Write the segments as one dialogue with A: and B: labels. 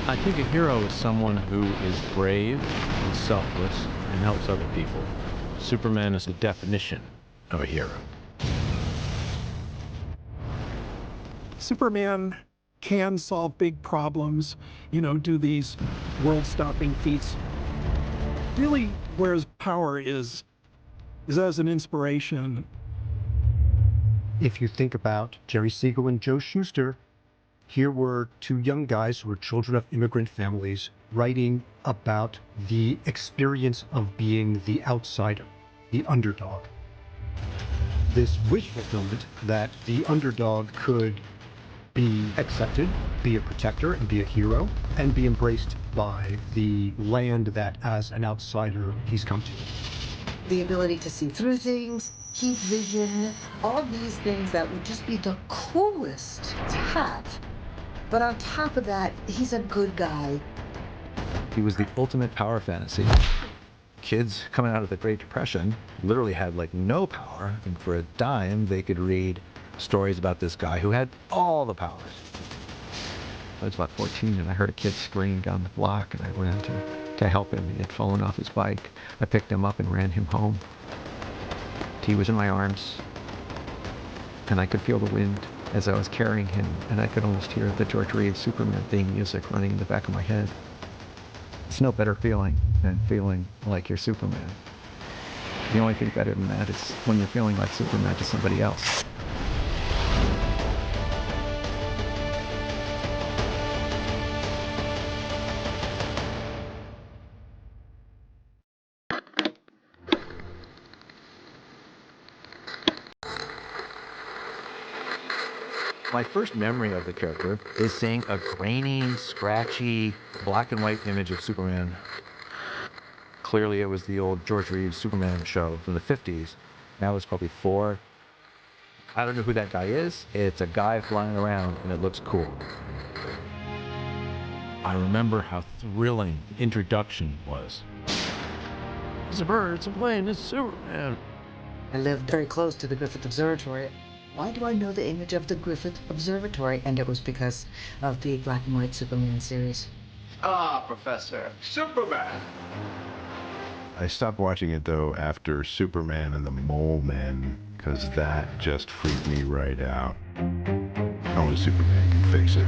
A: I think a hero is someone who is brave and selfless and helps other people. Superman is the definition of a hero.
B: Superman can solve big problems, do these world-stopping feats. Really, where his power is as an inspiration.
C: If you think about Jerry Siegel and Joe Shuster, here were two young guys who were children of immigrant families writing about the experience of being the outsider, the underdog. This wish fulfillment that the underdog could be accepted, be a protector, and be a hero, and be embraced by the land that, as an outsider, he's come to.
D: The ability to see through things, keep vision, all of these things that would just be the coolest to have. But on top of that, he's a good guy.
E: He was the ultimate power fantasy. Kids coming out of the Great Depression literally had like no power, and for a dime they could read stories about this guy who had all the powers. I was about 14 and I heard a kid scream down the block, and I ran to help him. He had fallen off his bike. I picked him up and ran him home. He was in my arms, and I could feel the wind as I was carrying him, and I could almost hear the George Reeves Superman theme music running in the back of my head. It's no better feeling than feeling like you're Superman. The only thing better than that is when you're feeling like Superman to somebody else. My first memory of the character is seeing a grainy, scratchy, black and white image of Superman. Clearly it was the old George Reeves Superman show from the 50s. Now it's probably 4. I don't know who that guy is. It's a guy flying around and it looks cool.
A: I remember how thrilling the introduction was. It's a bird, it's a plane, it's Superman.
D: I lived very close to the Griffith Observatory. Why do I know the image of the Griffith Observatory? And it was because of the black and white Superman series.
F: Ah, Professor. Superman!
G: I stopped watching it, though, after Superman and the Mole Men, because that just freaked me right out. Only Superman can fix it.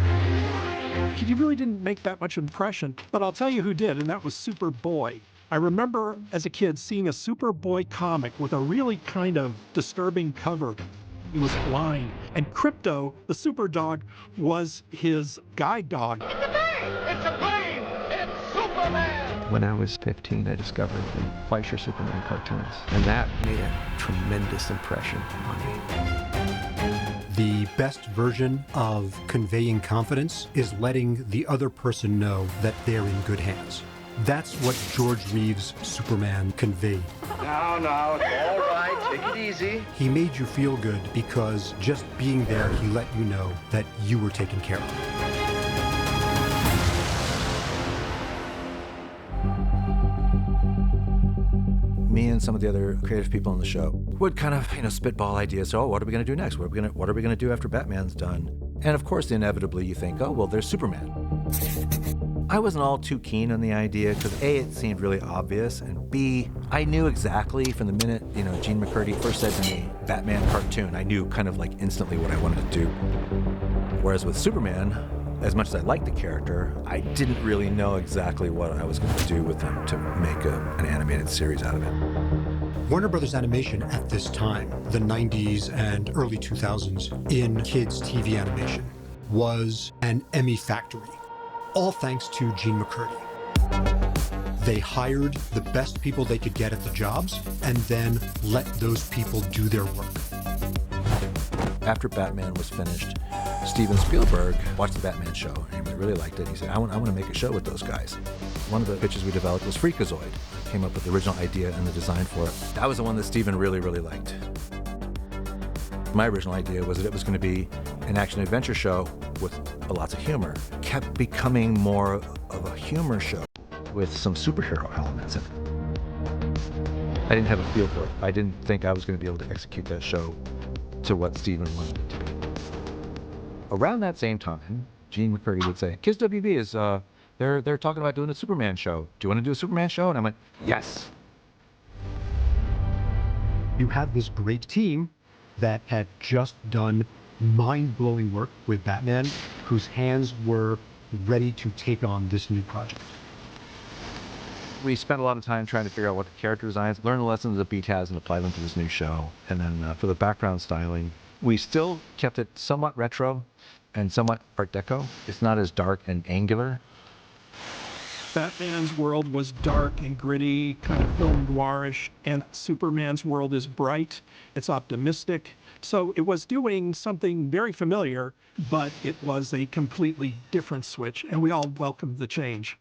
B: He really didn't make that much impression, but I'll tell you who did, and that was Superboy. I remember as a kid seeing a Superboy comic with a really kind of disturbing cover. He was blind, and Crypto, the super dog, was his guide dog.
F: It's a plane! It's a plane! It's Superman!
E: When I was 15, I discovered the Fleischer Superman cartoons, and that made a tremendous impression on me.
C: The best version of conveying confidence is letting the other person know that they're in good hands. That's what George Reeves' Superman conveyed.
F: Now, it's all right. Take it easy.
C: He made you feel good because just being there, he let you know that you were taken care of.
E: Me and some of the other creative people on the show would kind of, spitball ideas. Oh, what are we going to do next? What are we going to do after Batman's done? And of course, inevitably, you think, oh, well, there's Superman. I wasn't all too keen on the idea because A, it seemed really obvious, and B, I knew exactly from the minute, Gene McCurdy first said to me, Batman cartoon, I knew kind of like instantly what I wanted to do. Whereas with Superman, as much as I liked the character, I didn't really know exactly what I was going to do with him to make an animated series out of it.
C: Warner Brothers Animation at this time, the 90s and early 2000s, in kids' TV animation, was an Emmy factory. All thanks to Gene McCurdy. They hired the best people they could get at the jobs and then let those people do their work.
E: After Batman was finished, Steven Spielberg watched the Batman show and he really liked it. He said, I want to make a show with those guys. One of the pitches we developed was Freakazoid. Came up with the original idea and the design for it. That was the one that Steven really, really liked. My original idea was that it was going to be an action-adventure show with lots of humor. It kept becoming more of a humor show with some superhero elements in it. I didn't have a feel for it. I didn't think I was going to be able to execute that show to what Steven wanted it to be. Around that same time, Gene McCurdy would say, Kids WB is they're talking about doing a Superman show. Do you want to do a Superman show? And I'm like, yes.
C: You had this great team that had just done mind-blowing work with Batman, whose hands were ready to take on this new project.
E: We spent a lot of time trying to figure out what the character designs, learn the lessons that Beat has and apply them to this new show. And then for the background styling, we still kept it somewhat retro and somewhat Art Deco. It's not as dark and angular.
B: Batman's world was dark and gritty, kind of film noirish, and Superman's world is bright, it's optimistic. So it was doing something very familiar, but it was a completely different switch, and we all welcomed the change.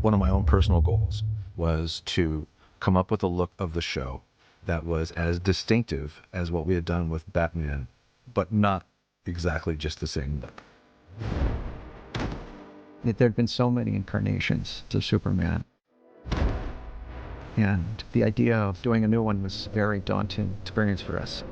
E: One of my own personal goals was to come up with a look of the show that was as distinctive as what we had done with Batman, but not exactly just the same look.
H: There had been so many incarnations of Superman, and the idea of doing a new one was a very daunting experience for us.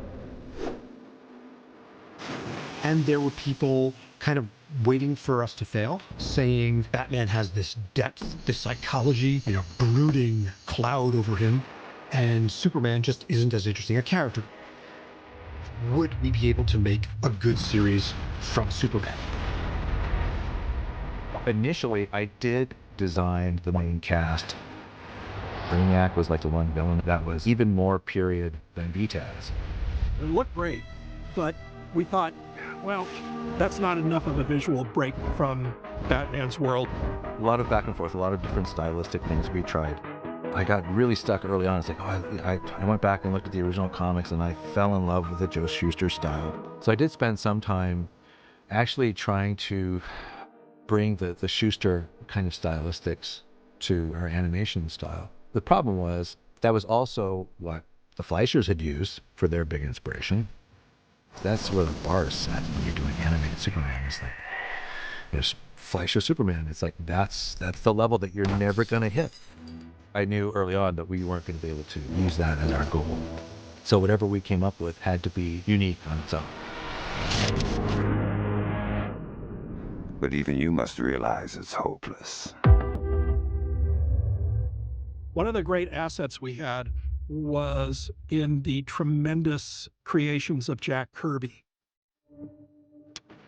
C: And there were people kind of waiting for us to fail, saying Batman has this depth, this psychology, brooding cloud over him, and Superman just isn't as interesting a character. Would we be able to make a good series from Superman?
E: Initially, I did design the main cast. Brainiac was like the one villain that was even more period than Beataz.
B: It looked great, but we thought, well, that's not enough of a visual break from Batman's world.
E: A lot of back and forth, a lot of different stylistic things we tried. I got really stuck early on. It's like, I went back and looked at the original comics and I fell in love with the Joe Shuster style. So I did spend some time actually trying to bring the Schuster kind of stylistics to our animation style. The problem was that was also what the Fleischers had used for their big inspiration. That's where the bar is set when you're doing animated Superman. It's like, there's Fleischer Superman. It's like, that's the level that you're never going to hit. I knew early on that we weren't going to be able to use that as our goal. So whatever we came up with had to be unique on its own.
I: But even you must realize it's hopeless.
B: One of the great assets we had was in the tremendous creations of Jack Kirby.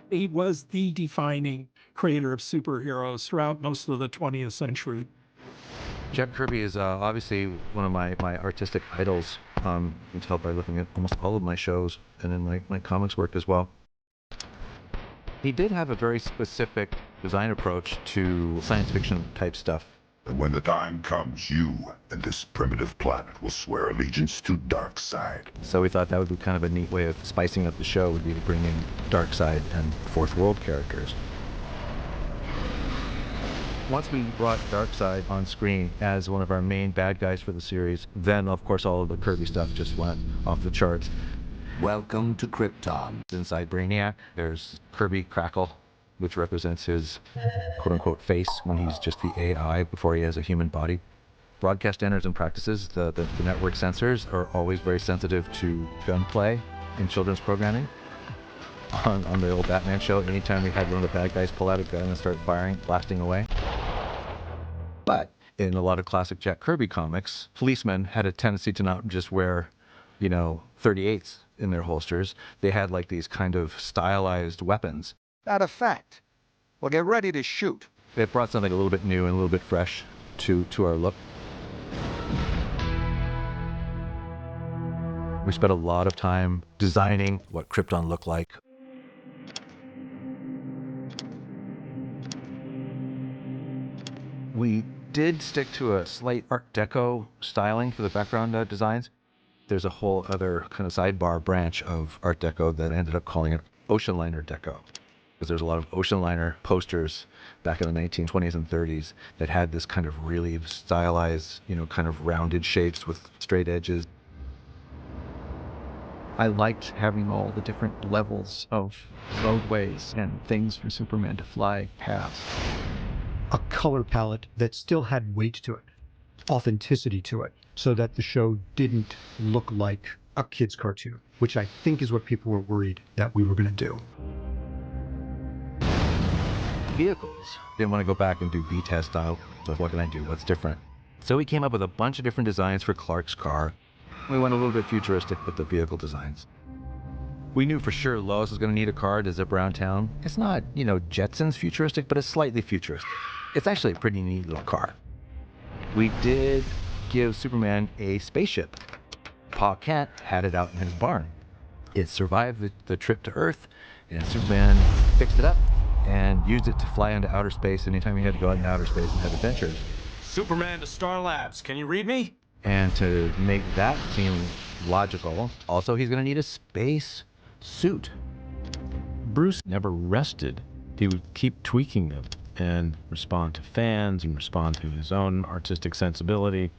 B: He was the defining creator of superheroes throughout most of the 20th century.
E: Jack Kirby is obviously one of my artistic idols. You can tell by looking at almost all of my shows and in my comics work as well. He did have a very specific design approach to science fiction type stuff.
J: And when the time comes, you and this primitive planet will swear allegiance to Darkseid.
E: So we thought that would be kind of a neat way of spicing up the show, would be to bring in Darkseid and Fourth World characters. Once we brought Darkseid on screen as one of our main bad guys for the series, then of course all of the Kirby stuff just went off the charts.
I: Welcome to Krypton.
E: Inside Brainiac, there's Kirby Crackle, which represents his quote-unquote face when he's just the AI before he has a human body. Broadcast standards and practices, the network censors are always very sensitive to gunplay in children's programming. On the old Batman show, anytime we had one of the bad guys pull out a gun and start firing, blasting away. But in a lot of classic Jack Kirby comics, policemen had a tendency to not just wear, 38s in their holsters. They had like these kind of stylized weapons.
I: That a fact. Well, get ready to shoot.
E: It brought something a little bit new and a little bit fresh to our look. We spent a lot of time designing what Krypton looked like. We did stick to a slight Art Deco styling for the background designs. There's a whole other kind of sidebar branch of Art Deco that ended up calling it Ocean Liner Deco. Because there's a lot of ocean liner posters back in the 1920s and 30s that had this kind of really stylized, kind of rounded shapes with straight edges.
H: I liked having all the different levels of roadways and things for Superman to fly past.
C: A color palette that still had weight to it, authenticity to it. so that the show didn't look like a kid's cartoon, which I think is what people were worried that we were going to do.
E: Vehicles. Didn't want to go back and do B-test style, so what can I do? What's different? So we came up with a bunch of different designs for Clark's car. We went a little bit futuristic with the vehicle designs. We knew for sure Lois was going to need a car to zip around town. It's not, you know, Jetsons futuristic, but it's slightly futuristic. It's actually a pretty neat little car. We did give Superman a spaceship. Pa Kent had it out in his barn. It survived the trip to Earth, and Superman fixed it up and used it to fly into outer space anytime he had to go out into outer space and have adventures.
A: Superman to Star Labs. Can you read me?
E: And to make that seem logical, also he's going to need a space suit.
A: Bruce never rested. He would keep tweaking them and respond to fans and respond to his own artistic sensibility.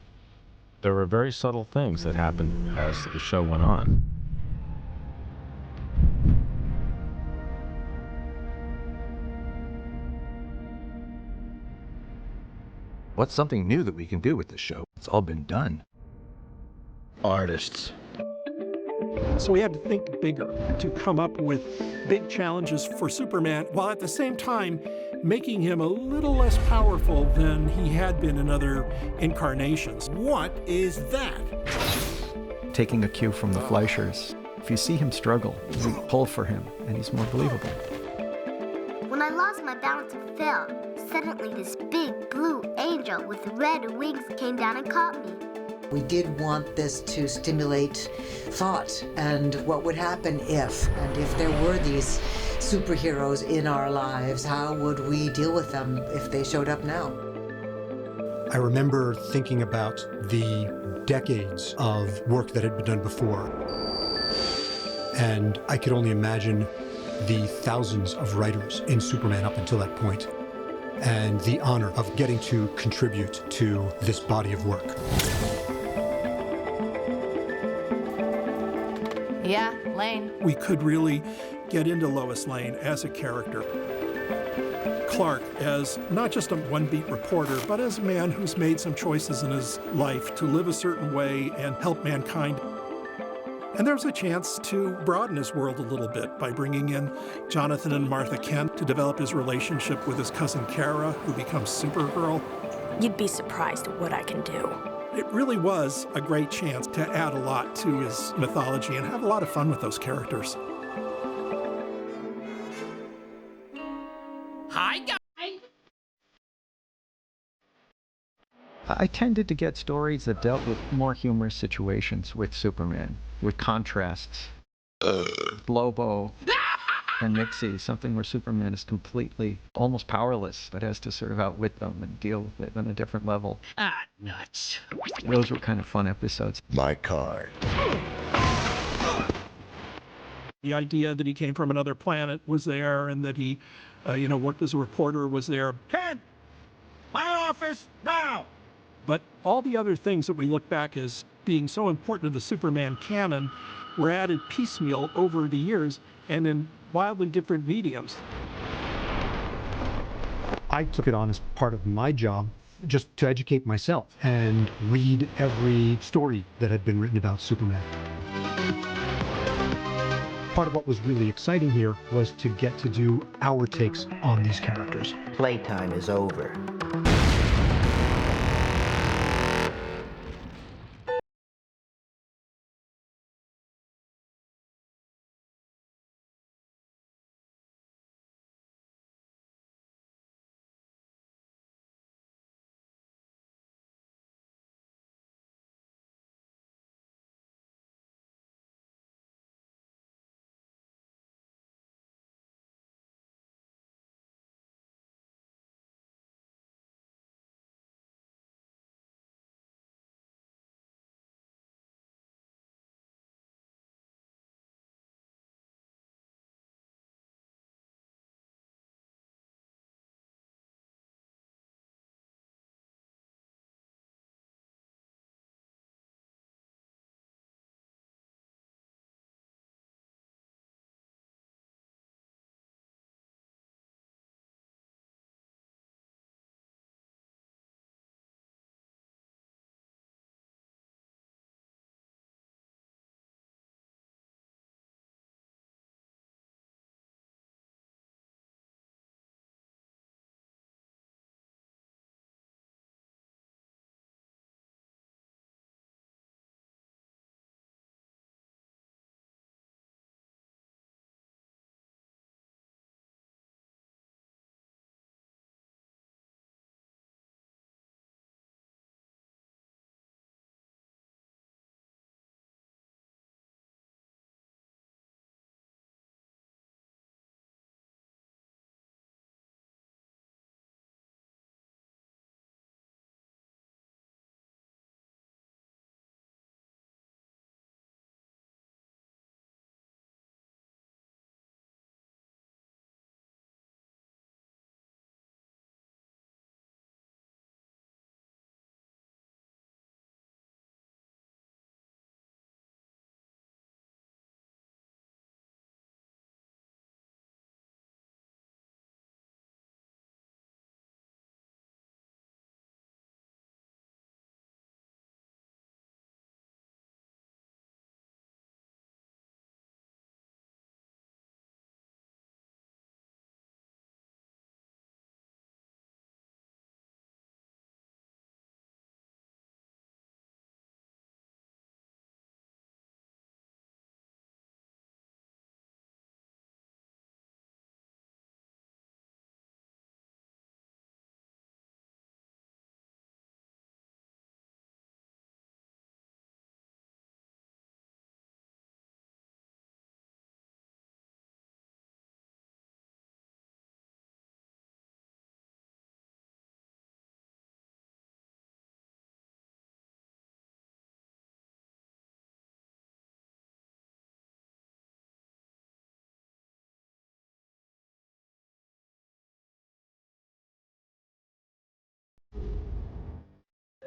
A: There were very subtle things that happened as the show went on.
E: What's something new that we can do with this show? It's all been done.
A: Artists.
B: So we had to think bigger to come up with big challenges for Superman, while at the same time making him a little less powerful than he had been in other incarnations.
F: What is that?
H: Taking a cue from the Fleischers, if you see him struggle, you pull for him, and he's more believable.
K: When I lost my balance and fell, suddenly this big blue angel with red wings came down and caught me.
D: We did want this to stimulate thought and what would happen if, and if there were these superheroes in our lives, how would we deal with them if they showed up now?
C: I remember thinking about the decades of work that had been done before. And I could only imagine the thousands of writers in Superman up until that point, and the honor of getting to contribute to this body of work.
L: Yeah, Lane.
B: We could really get into Lois Lane as a character. Clark as not just a one-beat reporter, but as a man who's made some choices in his life to live a certain way and help mankind. And there's a chance to broaden his world a little bit by bringing in Jonathan and Martha Kent to develop his relationship with his cousin Kara, who becomes Supergirl.
L: You'd be surprised at what I can do.
B: It really was a great chance to add a lot to his mythology and have a lot of fun with those characters.
F: Hi, guys.
H: I tended to get stories that dealt with more humorous situations with Superman, with contrasts. Lobo and Nixie, something where Superman is completely, almost powerless, but has to sort of outwit them and deal with it on a different level.
F: Ah, nuts.
H: Those were kind of fun episodes.
J: My card.
B: The idea that he came from another planet was there, and that he, worked as a reporter was there.
F: Ken! My office, now!
B: But all the other things that we look back as being so important to the Superman canon were added piecemeal over the years and in wildly different mediums.
C: I took it on as part of my job just to educate myself and read every story that had been written about Superman. Part of what was really exciting here was to get to do our takes on these characters.
M: Playtime is over.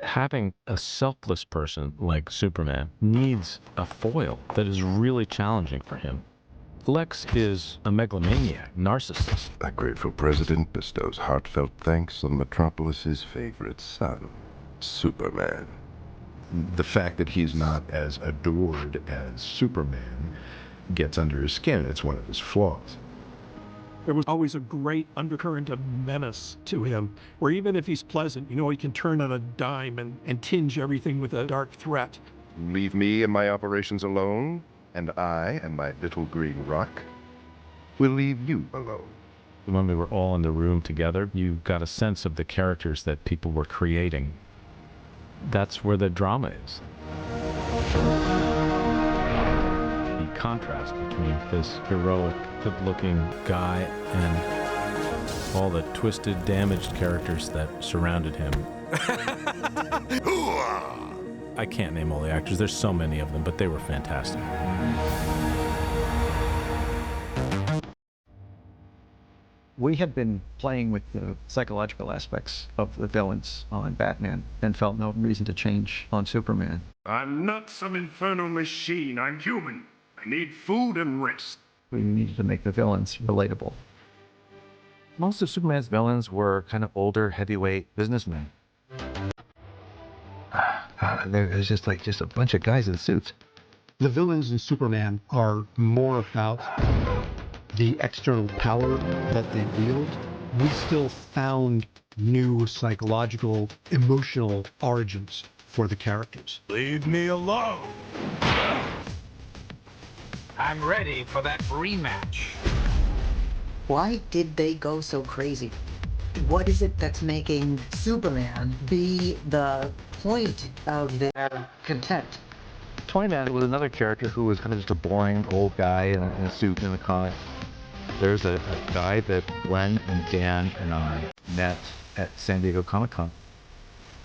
A: Having a selfless person like Superman needs a foil that is really challenging for him. Lex is a megalomaniac, narcissist.
G: A grateful president bestows heartfelt thanks on Metropolis's favorite son, Superman. The fact that he's not as adored as Superman gets under his skin. It's one of his flaws.
B: There was always a great undercurrent of menace to him, where even if he's pleasant, you know, he can turn on a dime and tinge everything with a dark threat.
G: Leave me and my operations alone, and I and my little green rock will leave you alone.
A: When we were all in the room together, you got a sense of the characters that people were creating. That's where the drama is. The contrast between this heroic, good-looking guy and all the twisted, damaged characters that surrounded him. I can't name all the actors. There's so many of them, but they were fantastic.
H: We had been playing with the psychological aspects of the villains on Batman and felt no reason to change on Superman.
J: I'm not some infernal machine. I'm human. I need food and rest.
H: We needed to make the villains relatable.
E: Most of Superman's villains were kind of older, heavyweight businessmen. There's just a bunch of guys in suits.
C: The villains in Superman are more about the external power that they wield. We still found new psychological, emotional origins for the characters.
J: Leave me alone.
F: I'm ready for that rematch.
D: Why did they go so crazy? What is it that's making Superman be the point of their contempt?
E: Toyman was another character who was kind of just a boring old guy in a suit in the comic. There's a guy that Glenn and Dan and I met at San Diego Comic-Con.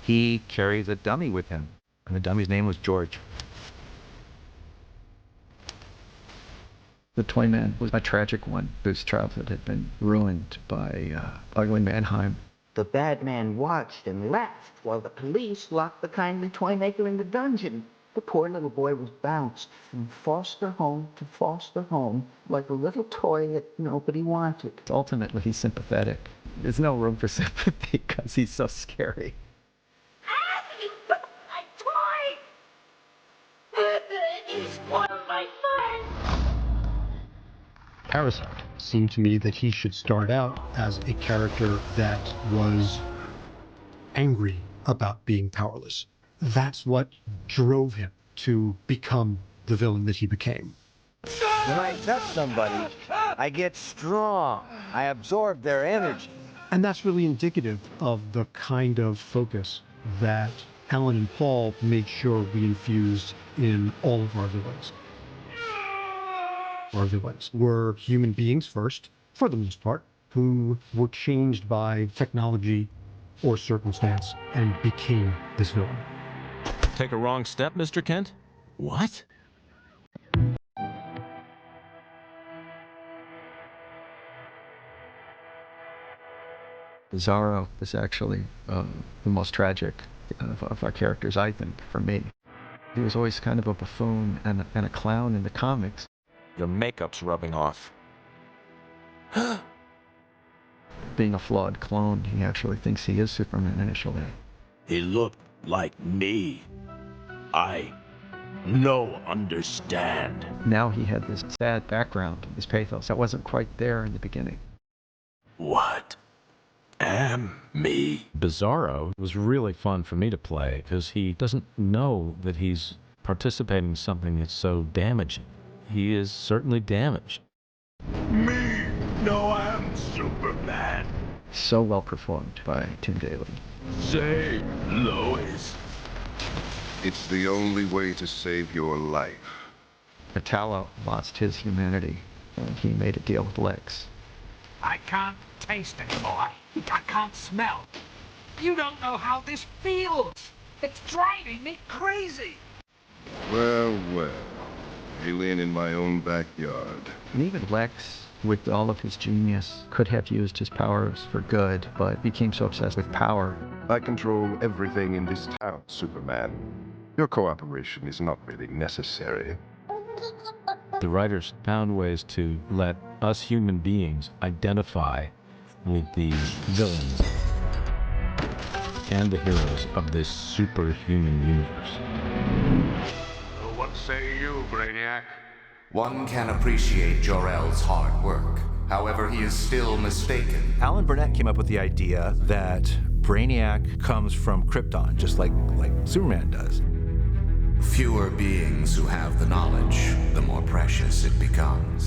E: He carries a dummy with him, and the dummy's name was George.
H: The Toyman was a tragic one whose childhood had been ruined by ugly Mannheim.
M: The bad man watched and laughed while the police locked the kindly toy maker in the dungeon. The poor little boy was bounced from foster home to foster home like a little toy that nobody wanted.
H: Ultimately, he's sympathetic. There's no room for sympathy because he's so scary.
F: You stole my toy! You spoiled my fun!
C: Parasite seemed to me that he should start out as a character that was angry about being powerless. That's what drove him to become the villain that he became.
N: When I touch somebody, I get strong. I absorb their energy.
C: And that's really indicative of the kind of focus that Alan and Paul made sure we infused in all of our villains. Our villains were human beings first, for the most part, who were changed by technology or circumstance and became this villain.
A: Take a wrong step, Mr. Kent? What?
H: Bizarro is actually the most tragic of our characters, I think, for me. He was always kind of a buffoon and a clown in the comics.
A: Your makeup's rubbing off.
H: Being a flawed clone, he actually thinks he is Superman initially.
J: He looked like me. I no understand.
H: Now he had this sad background, this pathos that wasn't quite there in the beginning.
J: What am me?
A: Bizarro was really fun for me to play because he doesn't know that he's participating in something that's so damaging. He is certainly damaged.
J: Me? No, I'm Superman.
H: So well performed by Tim Daly.
J: Say, Lois.
I: It's the only way to save your life.
H: Metallo lost his humanity and he made a deal with Lex.
F: I can't taste anymore. I can't smell. You don't know how this feels. It's driving me crazy.
I: Well, well. Alien in my own backyard.
H: And even Lex with all of his genius, could have used his powers for good, but became so obsessed with power.
G: I control everything in this town, Superman. Your cooperation is not really necessary.
A: The writers found ways to let us human beings identify with the villains and the heroes of this superhuman universe.
O: What say you, Brainiac?
P: One can appreciate Jor-El's hard work. However, he is still mistaken.
E: Alan Burnett came up with the idea that Brainiac comes from Krypton, just like Superman does.
P: Fewer beings who have the knowledge, the more precious it becomes.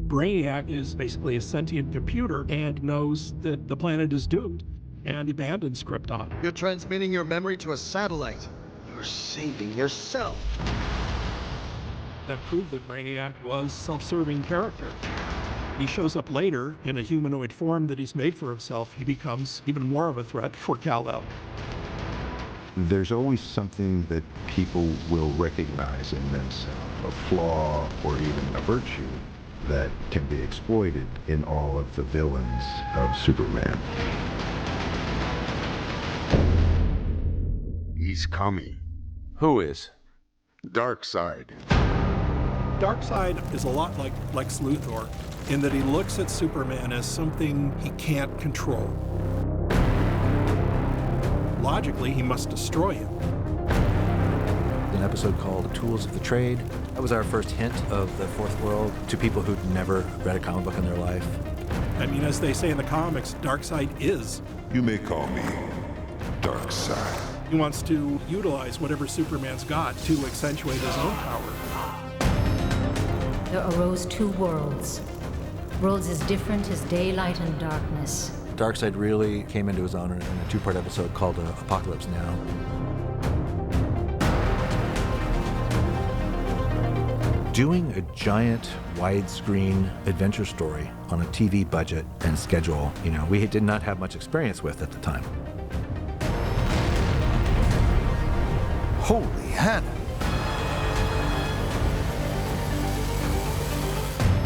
B: Brainiac is basically a sentient computer and knows that the planet is doomed and abandons Krypton.
Q: You're transmitting your memory to a satellite. You're saving yourself.
B: That proved that Brainiac was a self-serving character. He shows up later in a humanoid form that he's made for himself. He becomes even more of a threat for Kal-El.
G: There's always something that people will recognize in themselves, a flaw or even a virtue that can be exploited in all of the villains of Superman.
J: He's coming.
O: Who is?
J: Darkseid.
B: Darkseid is a lot like Lex Luthor in that he looks at Superman as something he can't control. Logically, he must destroy him.
E: An episode called Tools of the Trade. That was our first hint of the fourth world to people who'd never read a comic book in their life.
B: I mean, as they say in the comics, Darkseid is.
J: You may call me Darkseid.
B: He wants to utilize whatever Superman's got to accentuate his own power.
R: There arose two worlds. Worlds as different as daylight and darkness.
E: Darkseid really came into his own in a two-part episode called Apocalypse Now. Doing a giant widescreen adventure story on a TV budget and schedule, we did not have much experience with at the time.
N: Holy Hannah!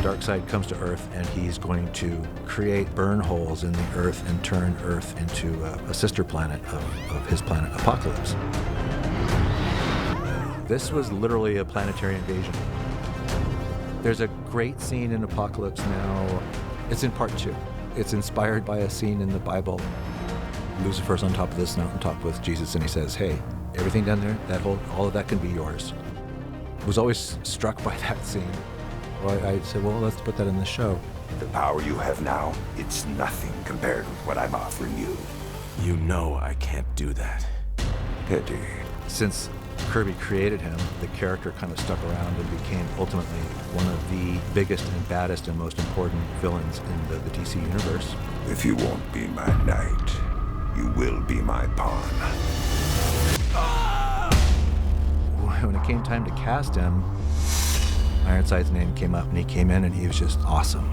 E: Darkseid comes to Earth and he's going to create burn holes in the Earth and turn Earth into a sister planet of his planet, Apocalypse. This was literally a planetary invasion. There's a great scene in Apocalypse Now. It's in part 2. It's inspired by a scene in the Bible. Lucifer's on top of this mountaintop with Jesus and he says, hey, everything down there, all of that can be yours. I was always struck by that scene. Well, I said, well, let's put that in the show.
I: The power you have now, it's nothing compared with what I'm offering you.
P: You know I can't do that.
I: Pity.
E: Since Kirby created him, the character kind of stuck around and became ultimately one of the biggest and baddest and most important villains in the DC universe.
I: If you won't be my knight, you will be my pawn.
E: When it came time to cast him, Ironside's name came up and he came in and he was just awesome.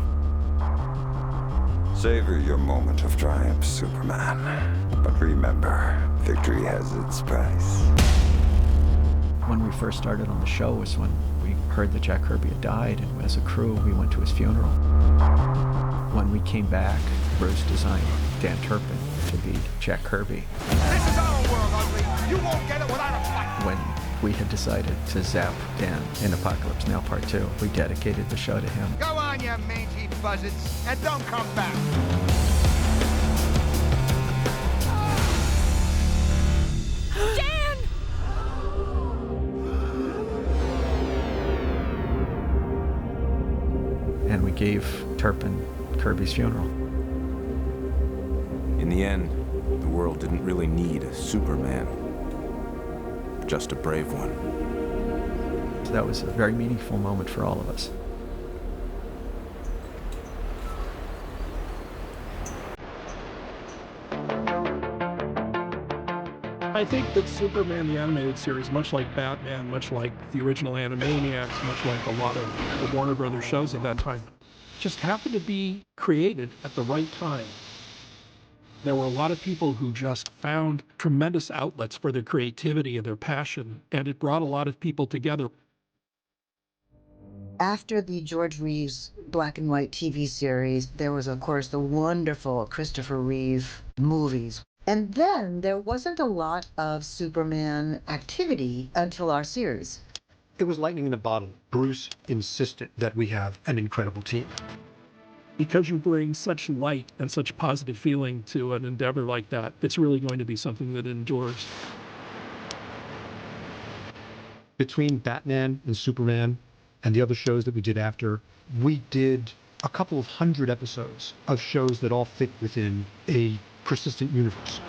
I: Savor your moment of triumph, Superman. But remember, victory has its price.
H: When we first started on the show was when we heard that Jack Kirby had died, and as a crew, we went to his funeral. When we came back, Bruce designed Dan Turpin to be Jack Kirby.
F: This is our world, Ugly. You won't get it without a fight.
H: When we had decided to zap Dan in Apocalypse Now Part 2, we dedicated the show to him.
F: Go on, you mangy buzzards, and don't come back.
L: Dan!
H: And we gave Turpin Kirby's funeral.
P: In the end, the world didn't really need a Superman. Just a brave one.
H: So that was a very meaningful moment for all of us.
B: I think that Superman the Animated Series, much like Batman, much like the original Animaniacs, much like a lot of the Warner Brothers shows at that time, just happened to be created at the right time. There were a lot of people who just found tremendous outlets for their creativity and their passion, and it brought a lot of people together.
D: After the George Reeves black and white TV series, there was, of course, the wonderful Christopher Reeve movies. And then there wasn't a lot of Superman activity until our series.
C: It was lightning in a bottle. Bruce insisted that we have an incredible team.
B: Because you bring such light and such positive feeling to an endeavor like that, it's really going to be something that endures.
C: Between Batman and Superman and the other shows that we did after, we did a couple of 100 episodes of shows that all fit within a persistent universe.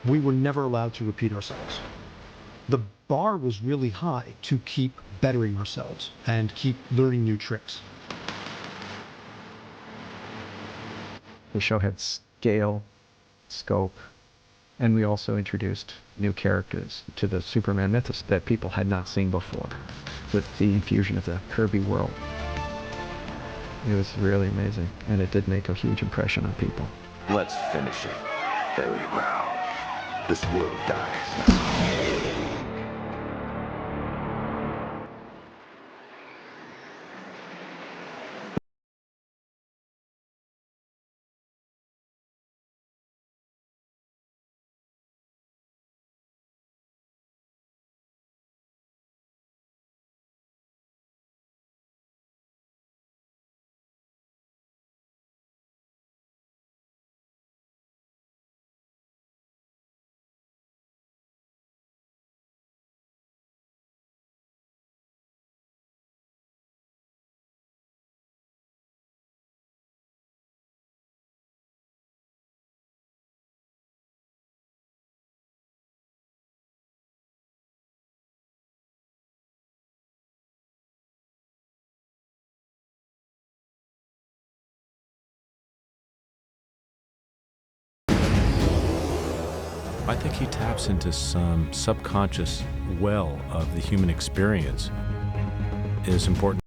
C: We were never allowed to repeat ourselves. The bar was really high to keep bettering ourselves and keep learning new tricks.
H: The show had scale, scope, and we also introduced new characters to the Superman mythos that people had not seen before, with the infusion of the Kirby world. It was really amazing, and it did make a huge impression on people.
G: Let's finish it. Very well. This world dies now.
A: I think he taps into some subconscious well of the human experience. It is important